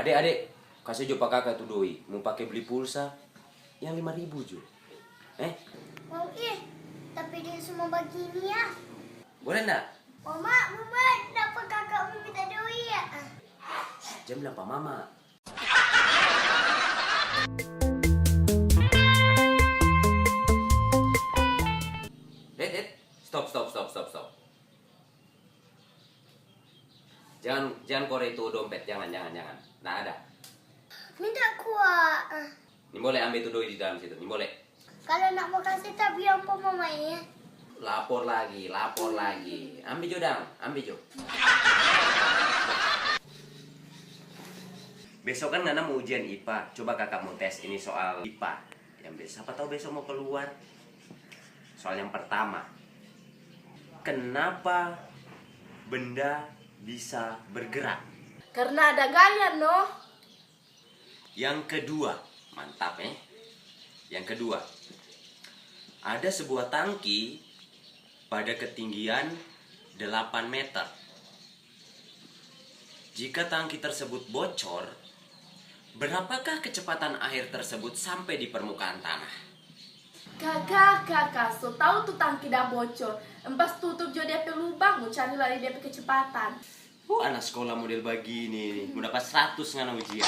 Adek, kasih jo pak kakak tuh doi. Mau pakai beli pulsa yang 5.000 jo. Mau tapi dia semua begini ya. Boleh ndak? Mama, kenapa kakakmu minta doi ya? Jam lah pak mama. Det, stop. Jangan korek itu dompet, jangan. Nggak ada. Minta kuat. Ini boleh ambil itu doi di dalam situ, ini boleh. Kalau nak mau kasih tak biar apa mama ya? Lapor lagi. Ambil jo dang, ambil jo. Besok kan Nana mau ujian IPA. Coba kakak mau tes ini soal IPA. Siapa tahu besok mau keluar. Soal yang pertama. Kenapa benda bisa bergerak? Karena ada gaya, no? Yang kedua, mantap Yang kedua, ada sebuah tangki pada ketinggian 8 meter. Jika tangki tersebut bocor, berapakah kecepatan air tersebut sampai di permukaan tanah? Kakak, so tahu tuh tangki dah bocor. Empas tutup jo dia pe lubang, mau cari lagi dia pe kecepatan. Anak sekolah model begini nih, mau dapat 100 ngana ujian.